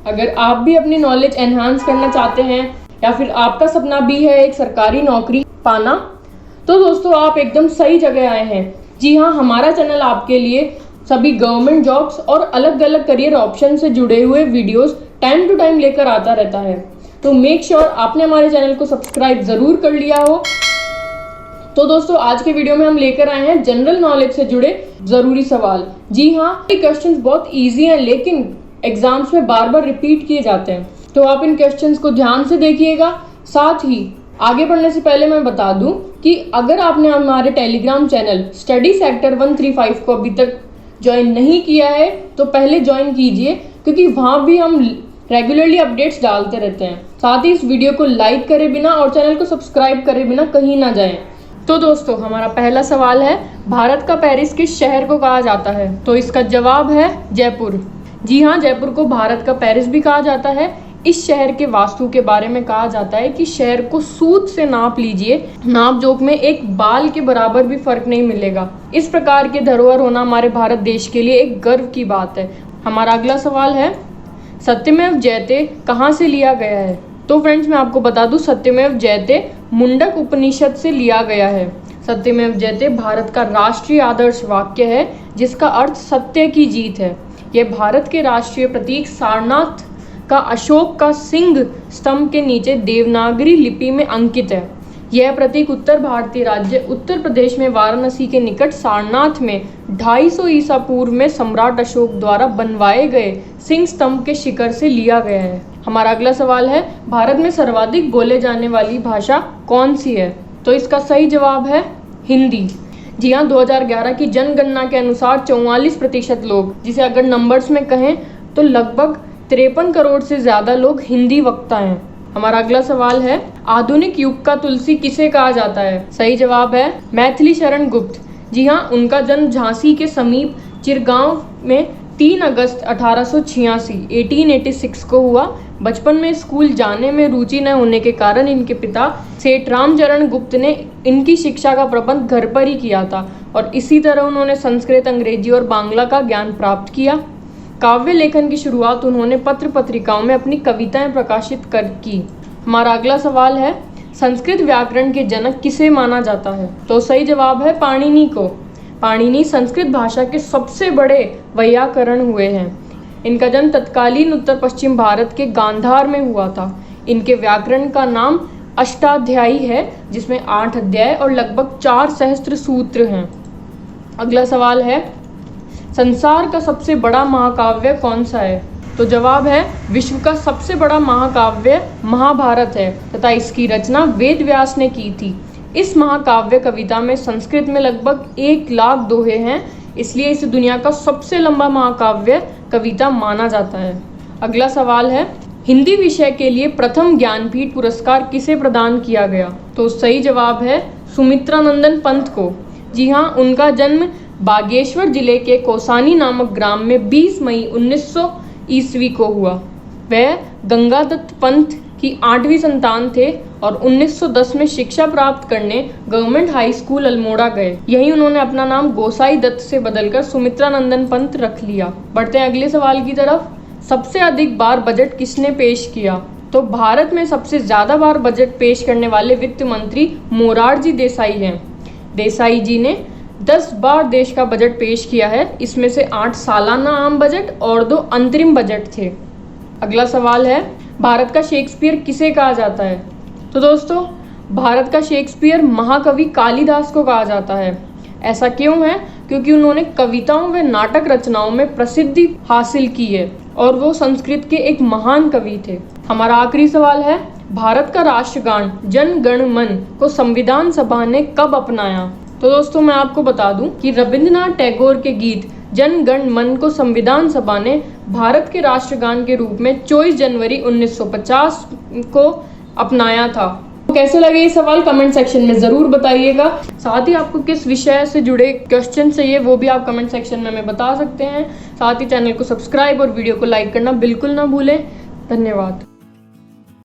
अगर आप भी अपनी नॉलेज एनहांस करना चाहते हैं या फिर आपका सपना भी है एक सरकारी नौकरी पाना, तो दोस्तों आप एकदम सही जगह आए हैं। जी हाँ, हमारा चैनल आपके लिए सभी गवर्नमेंट जॉब्स और अलग अलग करियर ऑप्शन से जुड़े हुए वीडियोस टाइम टू टाइम लेकर आता रहता है। तो मेक श्योर आपने हमारे चैनल को सब्सक्राइब जरूर कर लिया हो। तो दोस्तों आज के वीडियो में हम लेकर आए हैं जनरल नॉलेज से जुड़े जरूरी सवाल। जी हाँ, ये क्वेश्चंस बहुत इजी हैं लेकिन एग्जाम्स में बार बार रिपीट किए जाते हैं, तो आप इन क्वेश्चंस को ध्यान से देखिएगा। साथ ही आगे बढ़ने से पहले मैं बता दूं कि अगर आपने हमारे टेलीग्राम चैनल स्टडी सेक्टर 135 को अभी तक ज्वाइन नहीं किया है तो पहले ज्वाइन कीजिए, क्योंकि वहां भी हम रेगुलरली अपडेट्स डालते रहते हैं। साथ ही इस वीडियो को लाइक करे बिना और चैनल को सब्सक्राइब करे बिना कहीं ना जाएं। तो दोस्तों हमारा पहला सवाल है, भारत का पेरिस किस शहर को कहा जाता है? तो इसका जवाब है जयपुर। जी हाँ, जयपुर को भारत का पेरिस भी कहा जाता है। इस शहर के वास्तु के बारे में कहा जाता है कि शहर को सूत से नाप लीजिए, नाप जोक में एक बाल के बराबर भी फर्क नहीं मिलेगा। इस प्रकार के धरोहर होना हमारे भारत देश के लिए एक गर्व की बात है। हमारा अगला सवाल है, सत्यमेव जयते कहाँ से लिया गया है? तो फ्रेंड्स मैं आपको बता दूं, सत्यमेव जयते मुंडक उपनिषद से लिया गया है। सत्यमेव जयते भारत का राष्ट्रीय आदर्श वाक्य है जिसका अर्थ सत्य की जीत है। यह भारत के राष्ट्रीय प्रतीक सारनाथ का अशोक का सिंह स्तंभ के नीचे देवनागरी लिपि में अंकित है। यह प्रतीक उत्तर भारतीय राज्य उत्तर प्रदेश में वाराणसी के निकट सारनाथ में 250 ईसा पूर्व में सम्राट अशोक द्वारा बनवाए गए सिंह स्तंभ के शिखर से लिया गया है। हमारा अगला सवाल है, भारत में सर्वाधिक बोले जाने वाली भाषा कौन सी है? तो इसका सही जवाब है हिंदी। जी हाँ, 2011 की जनगणना के अनुसार 44% लोग, जिसे अगर नंबर्स में कहें तो लगभग 53 करोड़ से ज्यादा लोग हिंदी वक्ता हैं। हमारा अगला सवाल है, आधुनिक युग का तुलसी किसे कहा जाता है? सही जवाब है मैथिली शरण गुप्त। जी हाँ, उनका जन्म झांसी के समीप चिरगांव में 3 अगस्त 1886 को हुआ। बचपन में स्कूल जाने में रुचि न होने के कारण इनके पिता सेठ रामचरण गुप्त ने इनकी शिक्षा का प्रबंध घर पर ही किया था और इसी तरह उन्होंने संस्कृत, अंग्रेजी और बांग्ला का ज्ञान प्राप्त किया। काव्य लेखन की शुरुआत उन्होंने पत्र पत्रिकाओं में अपनी कविताएं प्रकाशित कर की। हमारा अगला सवाल है, संस्कृत व्याकरण के जनक किसे माना जाता है? तो सही जवाब है पाणिनि को। पाणिनि संस्कृत भाषा के सबसे बड़े वैयाकरण हुए हैं। इनका जन्म तत्कालीन उत्तर पश्चिम भारत के गांधार में हुआ था। इनके व्याकरण का नाम अष्टाध्यायी है, जिसमें 8 अध्याय और लगभग 4 सहस्त्र सूत्र हैं। अगला सवाल है, संसार का सबसे बड़ा महाकाव्य कौन सा है? तो जवाब है विश्व का सबसे बड़ा महाकाव्य महाभारत है तथा इसकी रचना वेद व्यास ने की थी। इस महाकाव्य कविता में संस्कृत में लगभग 1 लाख दोहे हैं, इसलिए इसे दुनिया का सबसे लंबा महाकाव्य कविता माना जाता है। अगला सवाल है, हिंदी विषय के लिए प्रथम ज्ञानपीठ पुरस्कार किसे प्रदान किया गया? तो सही जवाब है सुमित्रानंदन पंत को। जी हाँ, उनका जन्म बागेश्वर जिले के कौसानी नामक ग्राम में 20 मई 1900 ईस्वी को हुआ। वह गंगादत्त पंत की 8वीं संतान थे और 1910 में शिक्षा प्राप्त करने गवर्नमेंट हाई स्कूल अल्मोड़ा गए। यही उन्होंने अपना नाम गोसाई दत्त से बदलकर सुमित्रानंदन पंत रख लिया। बढ़ते हैं अगले सवाल की तरफ। सबसे अधिक बार बजट किसने पेश किया? तो भारत में सबसे ज्यादा बार बजट पेश करने वाले वित्त मंत्री मोरारजी देसाई हैं। देसाई जी ने 10 बार देश का बजट पेश किया है। इसमें से 8 सालाना आम बजट और 2 अंतरिम बजट थे। अगला सवाल है, भारत का शेक्सपियर किसे कहा जाता है? तो दोस्तों भारत का शेक्सपियर महाकवि कालिदास को कहा जाता है। ऐसा क्यों है? क्योंकि उन्होंने कविताओं व नाटक रचनाओं में प्रसिद्धि हासिल की है और वो संस्कृत के एक महान कवि थे। हमारा आखिरी सवाल है, भारत का राष्ट्रगान जन गण मन को संविधान सभा ने कब अपनाया? तो दोस्तों मैं आपको बता दूं कि रविंद्रनाथ टैगोर के गीत जन गण मन को संविधान सभा ने भारत के राष्ट्रगान के रूप में 24 जनवरी 1950 को अपनाया था। तो कैसे लगे ये सवाल कमेंट सेक्शन में जरूर बताइएगा। साथ ही आपको किस विषय से जुड़े क्वेश्चन चाहिए वो भी आप कमेंट सेक्शन में हमें बता सकते हैं। साथ ही चैनल को सब्सक्राइब और वीडियो को लाइक करना बिल्कुल ना भूलें। धन्यवाद।